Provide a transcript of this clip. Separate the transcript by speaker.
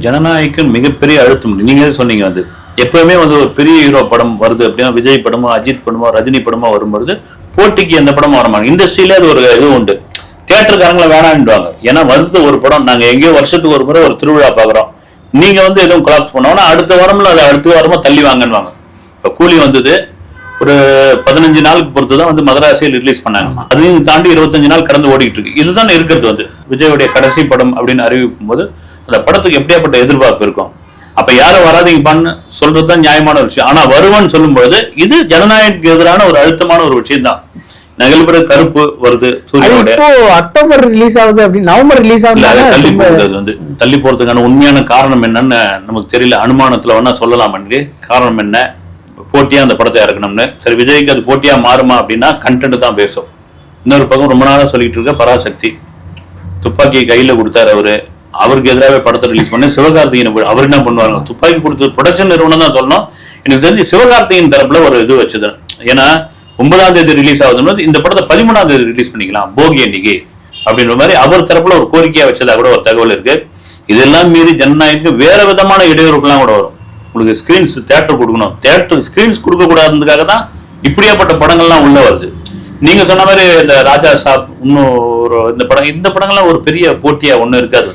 Speaker 1: ஜனநாயகம் மிகப்பெரிய அழுத்தம். நீங்களே சொன்னீங்க வந்து எப்பவுமே வந்து ஒரு பெரிய ஹீரோ படம் வருது அப்படின்னா, விஜய் படமோ அஜித் படமோ ரஜினி படமோ வரும்போது போட்டிக்கு எந்த படமும் வரமாட்டாங்க. இண்டஸ்ட்ரியில அது ஒரு இது உண்டு. தியேட்டருக்காரங்களை வேணான்டுவாங்க. ஏன்னா வருது ஒரு படம், நாங்க எங்கேயோ வருஷத்துக்கு ஒரு முறை ஒரு திருவிழா பாக்குறோம், நீங்க வந்து எதுவும் கொலாப்ஸ் பண்ணோம்னா அடுத்த வாரம்ல அதை அடுத்த வாரமா தள்ளி வாங்கன்னு. இப்ப கூலி வந்தது ஒரு 15 நாளுக்கு பொறுத்துதான் வந்து மதராசியில் ரிலீஸ் பண்ணாங்க. அதையும் தாண்டி 25 நாள் கடந்து ஓடிட்டு இருக்கு. இதுதான் இருக்கிறது வந்து விஜயோடைய கடைசி படம் அப்படின்னு அறிவிக்கும் போது அந்த படத்துக்கு எப்படியாப்பட்ட எதிர்பார்ப்பு இருக்கும். அப்ப யாரும் வராதீங்கப்பான்னு சொல்றதுதான் நியாயமான ஒரு விஷயம். ஆனா வருவான்னு சொல்லும் பொழுது இது ஜனநாயகத்துக்கு எதிரான ஒரு அழுத்தமான ஒரு விஷயம் தான். நிகழ்புற கருப்பு வருது, சூரியனுடைய
Speaker 2: அக்டோபர் ரிலீஸ் ஆகுது அப்படின்னு நவம்பர் ரிலீஸ் ஆகுது.
Speaker 1: தள்ளி போறது வந்து தள்ளி போறதுக்கான உண்மையான காரணம் என்னன்னு நமக்கு தெரியல. அனுமானத்துல வேணா சொல்லலாம். காரணம் என்ன? போட்டியா அந்த படத்தை இறக்கணும்னு. சரி, விஜய்க்கு அது போட்டியா மாறுமா அப்படின்னா கண்டென்ட் தான் பேசும். இன்னொரு பக்கம் ரொம்ப நாளா சொல்லிட்டு இருக்க பராசக்தி துப்பாக்கியை கையில கொடுத்தாரு அவரு. அவருக்கு எதிராக படத்தை ரிலீஸ் பண்ணி சிவகார்த்திகேயன் அவர் என்ன பண்ணுவாங்க, துப்பாக்கி கொடுத்தது ப்ரொடக்ஷன் நிறுவனம் தான் சொல்லணும். எனக்கு தெரிஞ்சு சிவகார்த்திகேயன் தரப்புல ஒரு இது வச்சது. ஏன்னா 9ஆம் தேதி ரிலீஸ் ஆகுதுன்னு இந்த படத்தை 13ஆம் தேதி ரிலீஸ் பண்ணிக்கலாம் போகி அன்னைக்கு அப்படின்ற மாதிரி அவர் தரப்புல ஒரு கோரிக்கையா வச்சதா கூட ஒரு தகவல் இருக்கு. இதெல்லாம் மீறி ஜனநாயகம் வேற விதமான இடையூறுகள்லாம் கூட வரும். உங்களுக்கு ஸ்கிரீன்ஸ் தியேட்டர் கொடுக்கணும், தியேட்டர் ஸ்கிரீன்ஸ் கொடுக்க கூடாதுக்காக தான் இப்படியாப்பட்ட படங்கள்லாம் உள்ள வருது. நீங்க சொன்ன மாதிரி இந்த ராஜா சாப் இன்னும் இந்த படங்கள்லாம் ஒரு பெரிய போட்டியா ஒண்ணு இருக்காது.